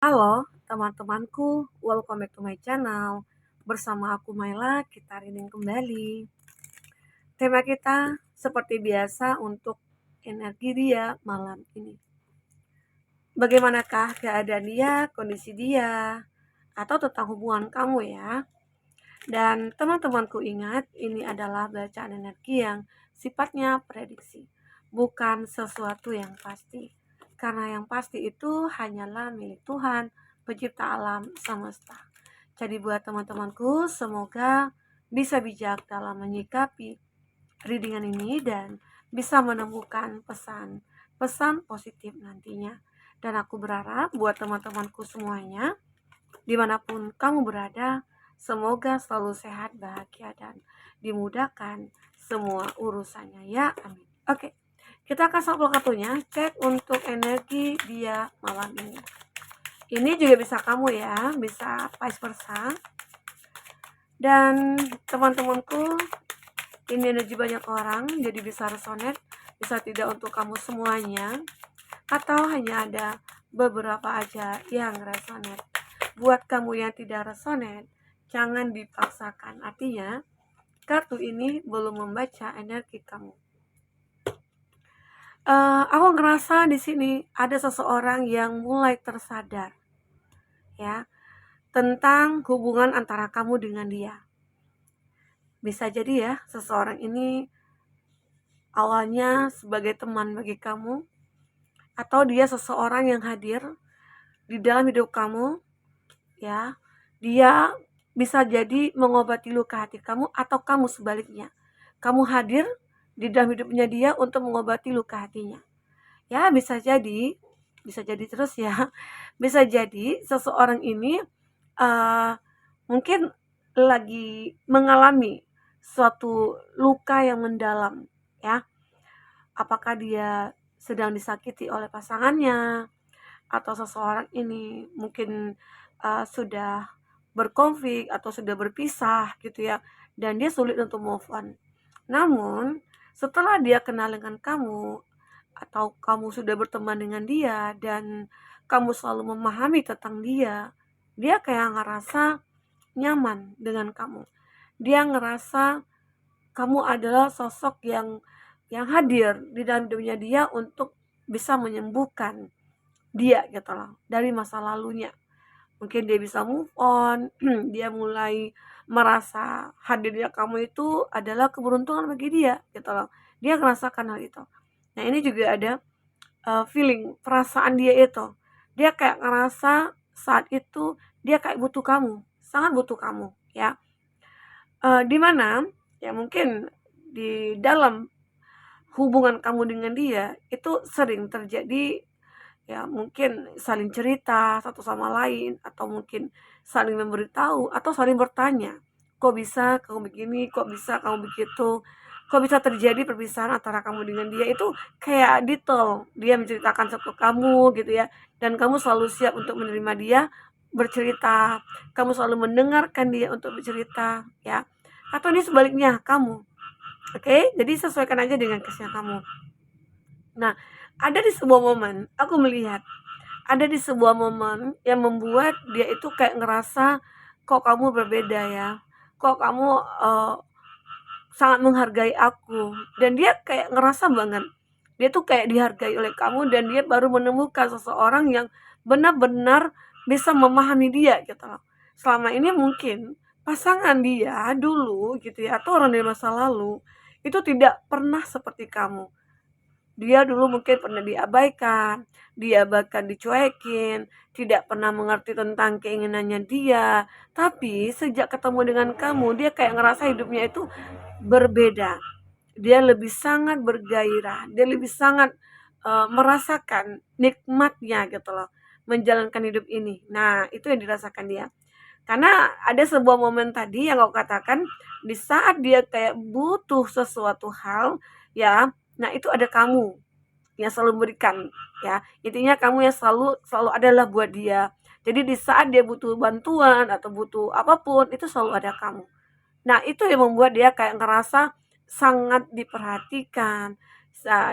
Halo teman-temanku, welcome back to my channel. Bersama aku Maila, kita reading kembali. Tema kita seperti biasa untuk energi dia malam ini. Bagaimanakah keadaan dia, kondisi dia, atau tentang hubungan kamu ya. Dan teman-temanku ingat, ini adalah bacaan energi yang sifatnya prediksi, bukan sesuatu yang pasti. Karena yang pasti itu hanyalah milik Tuhan, pencipta alam semesta. Jadi buat teman-temanku, semoga bisa bijak dalam menyikapi readingan ini dan bisa menemukan pesan positif nantinya. Dan aku berharap buat teman-temanku semuanya, dimanapun kamu berada, semoga selalu sehat, bahagia, dan dimudahkan semua urusannya ya, amin. Oke, kita akan sampel kartunya, cek untuk energi dia malam ini. Ini juga bisa kamu ya, bisa vice versa. Dan teman-temanku, ini energi banyak orang, jadi bisa resonate, bisa tidak untuk kamu semuanya, atau hanya ada beberapa aja yang resonate. Buat kamu yang tidak resonate, jangan dipaksakan. Artinya, kartu ini belum membaca energi kamu. Aku ngerasa di sini ada seseorang yang mulai tersadar, ya, tentang hubungan antara kamu dengan dia. Bisa jadi ya, seseorang ini awalnya sebagai teman bagi kamu, atau dia seseorang yang hadir di dalam hidup kamu, ya. Dia bisa jadi mengobati luka hati kamu, atau kamu sebaliknya. Kamu hadir di dalam hidupnya dia untuk mengobati luka hatinya. Ya, bisa jadi terus ya. Bisa jadi seseorang ini mungkin lagi mengalami suatu luka yang mendalam, ya. Apakah dia sedang disakiti oleh pasangannya, atau seseorang ini mungkin sudah berkonflik atau sudah berpisah gitu ya, dan dia sulit untuk move on. Namun setelah dia kenal dengan kamu, atau kamu sudah berteman dengan dia dan kamu selalu memahami tentang dia, dia kayak ngerasa nyaman dengan kamu. Dia ngerasa kamu adalah sosok yang hadir di dalam hidupnya dia untuk bisa menyembuhkan dia gitu loh dari masa lalunya. Mungkin dia bisa move on, dia mulai merasa hadirnya kamu itu adalah keberuntungan bagi dia gitu loh. Dia merasakan hal itu. Nah, ini juga ada feeling, perasaan dia itu. Dia kayak ngerasa saat itu dia kayak butuh kamu, sangat butuh kamu ya. Di mana ya mungkin di dalam hubungan kamu dengan dia itu sering terjadi ya, mungkin saling cerita satu sama lain, atau mungkin saling memberitahu atau saling bertanya, kok bisa kamu begini, kok bisa kamu begitu, kok bisa terjadi perpisahan antara kamu dengan dia. Itu kayak detail dia menceritakan sesuatu kamu gitu ya, dan kamu selalu siap untuk menerima dia bercerita, kamu selalu mendengarkan dia untuk bercerita ya. Atau ini sebaliknya kamu, oke, jadi sesuaikan aja dengan kesnya kamu. Nah, ada di sebuah momen aku melihat ada di sebuah momen yang membuat dia itu kayak ngerasa, kok kamu berbeda ya, kok kamu sangat menghargai aku. Dan dia kayak ngerasa banget dia tuh kayak dihargai oleh kamu, dan dia baru menemukan seseorang yang benar-benar bisa memahami dia gitu loh. Selama ini mungkin pasangan dia dulu gitu ya, atau orang dari masa lalu itu tidak pernah seperti kamu. Dia dulu mungkin pernah diabaikan, dia bahkan dicuekin, tidak pernah mengerti tentang keinginannya dia. Tapi sejak ketemu dengan kamu, dia kayak ngerasa hidupnya itu berbeda. Dia lebih sangat bergairah, dia lebih sangat merasakan nikmatnya gitu loh, menjalankan hidup ini. Nah, itu yang dirasakan dia. Karena ada sebuah momen tadi yang aku katakan, di saat dia kayak butuh sesuatu hal, ya, nah itu ada kamu yang selalu memberikan ya. Intinya kamu yang selalu selalu adalah buat dia. Jadi di saat dia butuh bantuan atau butuh apapun, itu selalu ada kamu. Nah, itu yang membuat dia kayak ngerasa sangat diperhatikan.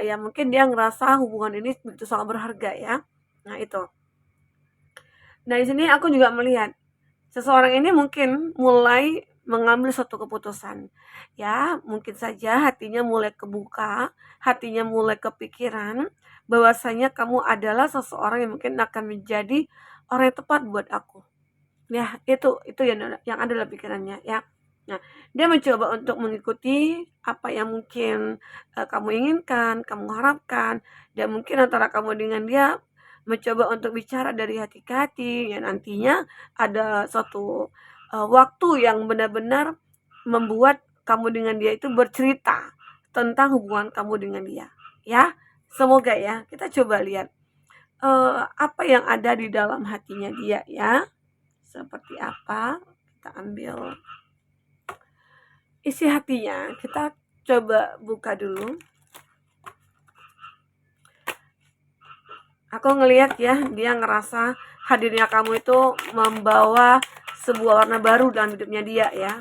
Ya mungkin dia ngerasa hubungan ini begitu sangat berharga ya. Nah, itu. Nah, di sini aku juga melihat seseorang ini mungkin mulai mengambil suatu keputusan. Ya, mungkin saja hatinya mulai kebuka, hatinya mulai kepikiran bahwasanya kamu adalah seseorang yang mungkin akan menjadi orang yang tepat buat aku. Ya, itu yang ada dalam pikirannya ya. Nah, dia mencoba untuk mengikuti apa yang mungkin kamu inginkan, kamu harapkan, dan mungkin antara kamu dengan dia mencoba untuk bicara dari hati ke hati, yang nantinya ada suatu waktu yang benar-benar membuat kamu dengan dia itu bercerita tentang hubungan kamu dengan dia. Ya, semoga ya kita coba lihat apa yang ada di dalam hatinya dia ya. Seperti apa? Kita ambil isi hatinya, kita coba buka dulu. Aku ngelihat ya, dia ngerasa hadirnya kamu itu membawa sebuah warna baru dalam hidupnya dia ya.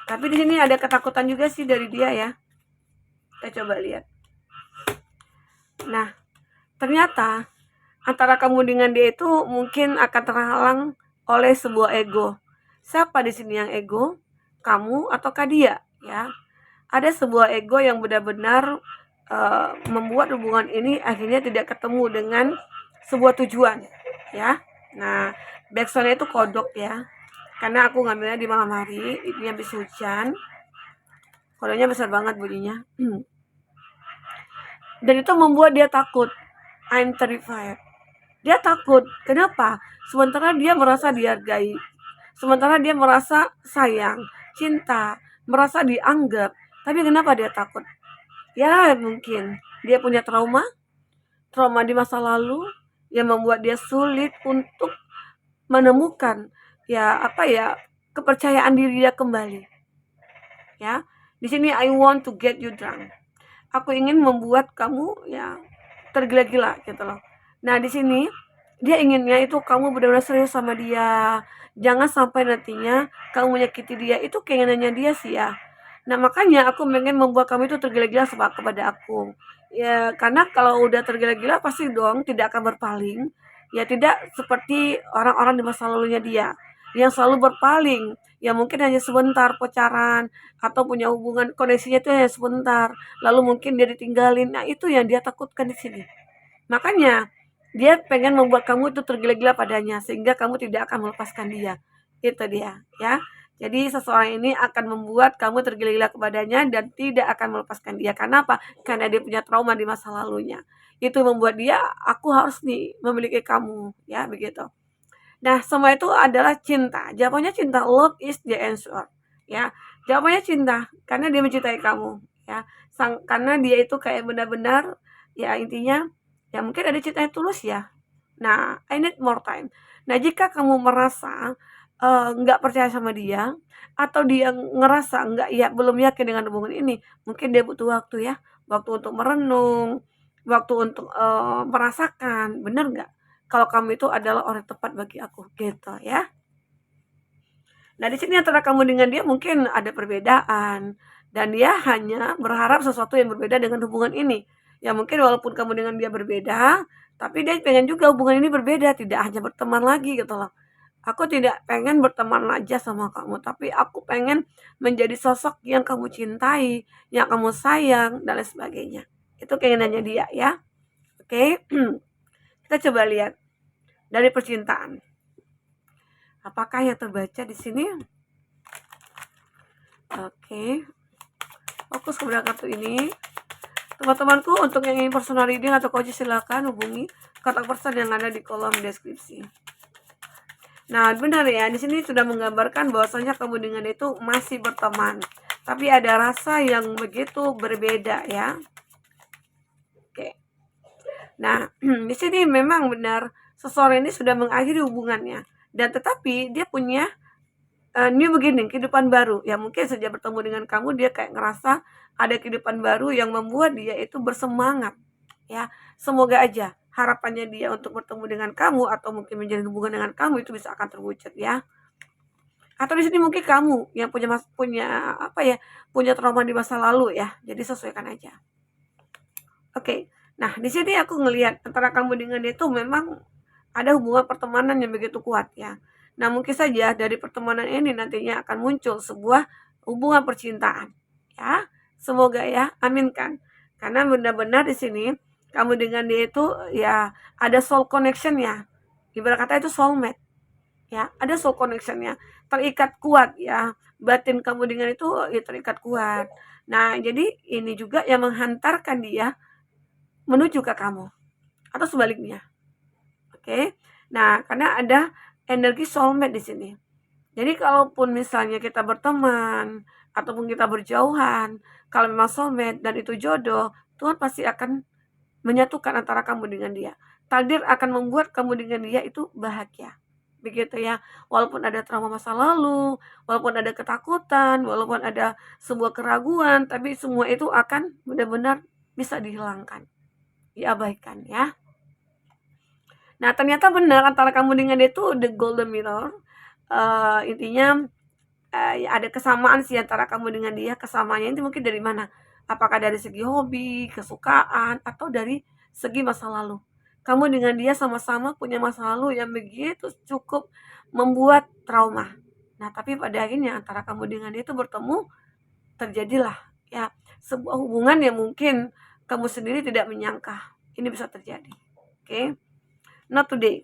Tapi di sini ada ketakutan juga sih dari dia ya. Kita coba lihat. Nah, ternyata antara kamu dengan dia itu mungkin akan terhalang oleh sebuah ego. Siapa di sini yang ego? Kamu ataukah dia? Ya, ada sebuah ego yang benar-benar membuat hubungan ini akhirnya tidak ketemu dengan sebuah tujuan. Ya, nah backsoundnya itu kodok ya. Karena aku ngambilnya di malam hari, ini habis hujan. Kodoknya besar banget bunyinya. Dan itu membuat dia takut. I'm terrified. Dia takut. Kenapa? Sementara dia merasa dihargai. Sementara dia merasa sayang, cinta, merasa dianggap. Tapi kenapa dia takut? Ya mungkin dia punya trauma di masa lalu yang membuat dia sulit untuk menemukan kepercayaan diri dia kembali. Ya. Di sini I want to get you drunk. Aku ingin membuat kamu ya tergila-gila gitu loh. Nah, di sini dia inginnya itu kamu benar-benar serius sama dia. Jangan sampai nantinya kamu menyakiti dia. Itu keinginannya dia sih ya. Nah, makanya aku pengen membuat kamu itu tergila-gila kepada aku. Ya, karena kalau udah tergila-gila pasti dong tidak akan berpaling. Ya, tidak seperti orang-orang di masa lalunya dia yang selalu berpaling. Ya mungkin hanya sebentar pacaran atau punya hubungan koneksinya itu hanya sebentar. Lalu mungkin dia ditinggalin. Nah, itu yang dia takutkan di sini. Makanya dia pengen membuat kamu itu tergila-gila padanya sehingga kamu tidak akan melepaskan dia. Itu dia, ya. Jadi seseorang ini akan membuat kamu tergila-gila kepadanya dan tidak akan melepaskan dia. Karena apa? Karena dia punya trauma di masa lalunya. Itu membuat dia, aku harus nih memiliki kamu, ya begitu. Nah, semua itu adalah cinta. Jawabannya cinta. Love is the answer. Ya, jawabannya cinta karena dia mencintai kamu. Ya, karena dia itu kayak benar-benar, ya intinya, ya mungkin ada cinta yang tulus ya. Nah, I need more time. Nah, jika kamu merasa nggak percaya sama dia, atau dia ngerasa nggak ya belum yakin dengan hubungan ini, mungkin dia butuh waktu ya, waktu untuk merenung, waktu untuk merasakan, bener nggak? Kalau kamu itu adalah orang tepat bagi aku, gitu ya. Nah, di sini antara kamu dengan dia mungkin ada perbedaan dan dia hanya berharap sesuatu yang berbeda dengan hubungan ini. Ya mungkin walaupun kamu dengan dia berbeda, tapi dia pengen juga hubungan ini berbeda, tidak hanya berteman lagi gitu loh. Aku tidak pengen berteman aja sama kamu, tapi aku pengen menjadi sosok yang kamu cintai, yang kamu sayang, dan lain sebagainya. Itu keinginannya dia ya. Oke, kita coba lihat dari percintaan. Apakah yang terbaca di sini? Oke, fokus kepada kartu ini. Teman-temanku, untuk yang ingin personal reading atau coaching silakan hubungi kontak person yang ada di kolom deskripsi. Nah, benar ya, di sini sudah menggambarkan bahwasanya kamu dengan itu masih berteman, tapi ada rasa yang begitu berbeda ya. Oke. Nah, di sini memang benar seseorang ini sudah mengakhiri hubungannya, dan tetapi dia punya new beginning, kehidupan baru. Ya mungkin sejak bertemu dengan kamu dia kayak ngerasa ada kehidupan baru yang membuat dia itu bersemangat. Ya, semoga aja harapannya dia untuk bertemu dengan kamu atau mungkin menjalin hubungan dengan kamu itu bisa akan terwujud ya. Atau di sini mungkin kamu yang punya trauma di masa lalu ya. Jadi sesuaikan aja. Oke. Nah, di sini aku ngelihat antara kamu dengan dia itu memang ada hubungan pertemanan yang begitu kuat ya. Nah, mungkin saja dari pertemanan ini nantinya akan muncul sebuah hubungan percintaan. Ya, semoga ya, aminkan. Karena benar-benar di sini kamu dengan dia itu ya ada soul connection ya. Ibarat kata itu soulmate. Ya, ada soul connection-nya. Terikat kuat ya. Batin kamu dengan itu ya terikat kuat. Nah, jadi ini juga yang menghantarkan dia menuju ke kamu atau sebaliknya. Oke. Nah, karena ada energi soulmate di sini. Jadi kalaupun misalnya kita berteman ataupun kita berjauhan, kalau memang soulmate dan itu jodoh, Tuhan pasti akan menyatukan antara kamu dengan dia. Takdir akan membuat kamu dengan dia itu bahagia. Begitu ya. Walaupun ada trauma masa lalu, walaupun ada ketakutan, walaupun ada sebuah keraguan, tapi semua itu akan benar-benar bisa dihilangkan, diabaikan ya. Nah, ternyata benar antara kamu dengan dia itu the golden mirror. Intinya ya ada kesamaan sih antara kamu dengan dia. Kesamaannya itu mungkin dari mana? Apakah dari segi hobi, kesukaan, atau dari segi masa lalu? Kamu dengan dia sama-sama punya masa lalu yang begitu cukup membuat trauma. Nah, tapi pada akhirnya antara kamu dengan dia itu bertemu, terjadilah ya sebuah hubungan yang mungkin kamu sendiri tidak menyangka ini bisa terjadi. Oke. Not today.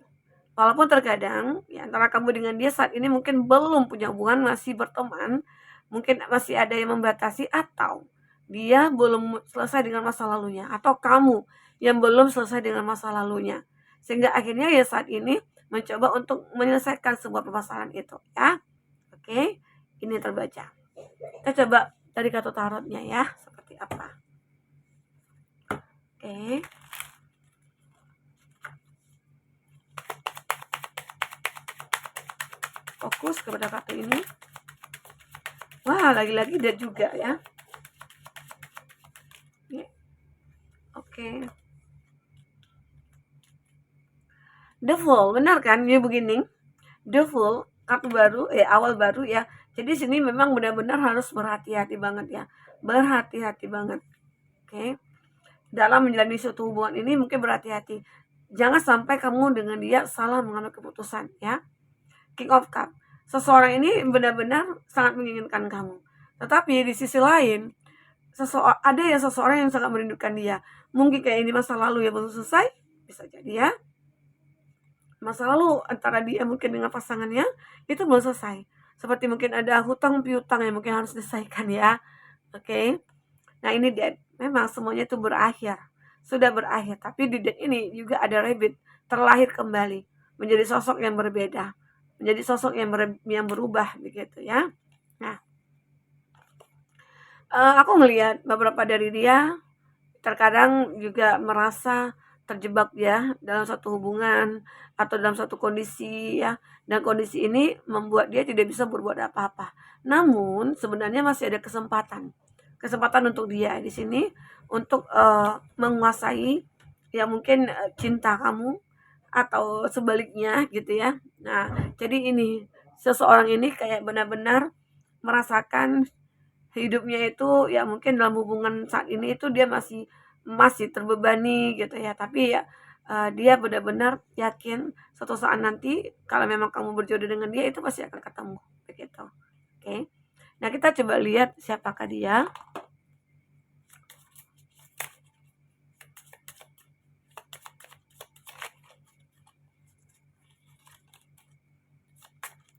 Walaupun terkadang ya antara kamu dengan dia saat ini mungkin belum punya hubungan, masih berteman, mungkin masih ada yang membatasi atau dia belum selesai dengan masa lalunya atau kamu yang belum selesai dengan masa lalunya. Sehingga akhirnya ya saat ini mencoba untuk menyelesaikan sebuah permasalahan itu ya. Oke, ini terbaca. Kita coba dari kartu tarotnya ya, seperti apa. Oke. Fokus kepada kartu ini. Wah, lagi-lagi dia juga ya. Oke. The Fool, benar kan? New beginning. The Fool, kartu baru, awal baru ya. Jadi sini memang benar-benar harus berhati-hati banget ya. Berhati-hati banget. Oke. Dalam menjalani suatu hubungan ini mungkin berhati-hati. Jangan sampai kamu dengan dia salah mengambil keputusan ya. King of Cup. Seseorang ini benar-benar sangat menginginkan kamu. Tetapi di sisi lain, ada yang seseorang yang sangat merindukan dia. Mungkin kayak ini masa lalu yang belum selesai, bisa jadi ya. Masa lalu antara dia mungkin dengan pasangannya itu belum selesai. Seperti mungkin ada hutang piutang yang mungkin harus diselesaikan ya. Oke. Nah, ini dead. Memang semuanya itu berakhir. Sudah berakhir, tapi di dead ini juga ada rabbit terlahir kembali menjadi sosok yang berbeda. Menjadi sosok yang berubah begitu ya. Nah, aku ngelihat beberapa dari dia terkadang juga merasa terjebak ya dalam satu hubungan atau dalam satu kondisi ya, dan kondisi ini membuat dia tidak bisa berbuat apa-apa. Namun sebenarnya masih ada kesempatan untuk dia di sini untuk menguasai ya mungkin cinta kamu atau sebaliknya gitu ya. Nah, jadi ini seseorang ini kayak benar-benar merasakan hidupnya itu ya mungkin dalam hubungan saat ini itu dia masih masih terbebani gitu ya, tapi ya dia benar-benar yakin suatu saat nanti kalau memang kamu berjodoh dengan dia itu pasti akan ketemu begitu. Oke. Nah, kita coba lihat siapakah dia.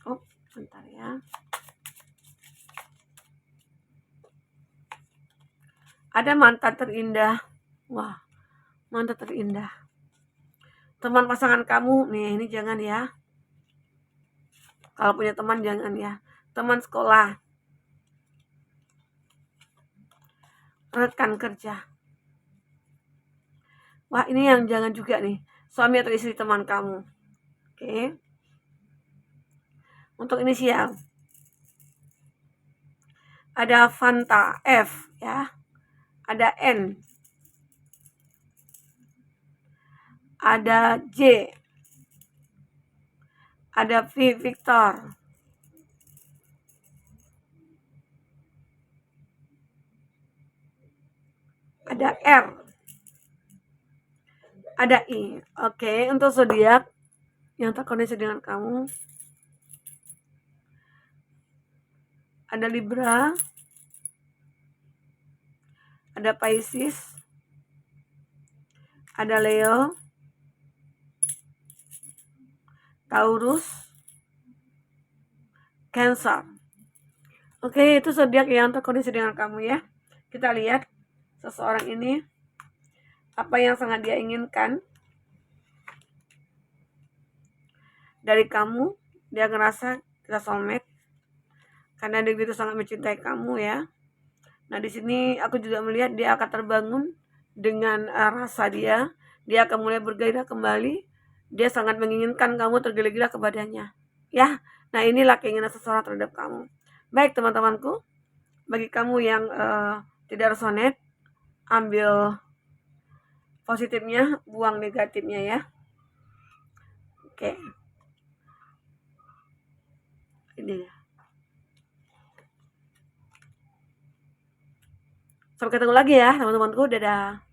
Oh, bentar ya. Ada mantan terindah. Wah, mantan terindah. Teman pasangan kamu nih, ini jangan ya. Kalau punya teman jangan ya. Teman sekolah, rekan kerja. Wah, ini yang jangan juga nih. Suami atau istri teman kamu. Oke. Untuk inisial. Ada Fanta F ya. Ada N. Ada J. Ada V Victor. Ada R. Ada I. Oke, untuk zodiak yang terkoneksi dengan kamu. Ada Libra, ada Pisces, ada Leo, Taurus, Cancer. Oke, itu zodiak yang terkoneksi dengan kamu ya. Kita lihat seseorang ini apa yang sangat dia inginkan dari kamu. Dia ngerasa kita soulmate karena dia begitu sangat mencintai kamu ya. Nah, di sini aku juga melihat dia akan terbangun dengan rasa dia. Dia akan mulai bergairah kembali. Dia sangat menginginkan kamu tergila-gila kepadanya. Ya, nah inilah keinginan seseorang terhadap kamu. Baik teman-temanku, bagi kamu yang tidak resonate, ambil positifnya, buang negatifnya ya. Oke. Ini ya. Sampai ketemu lagi ya teman-temanku. Dadah.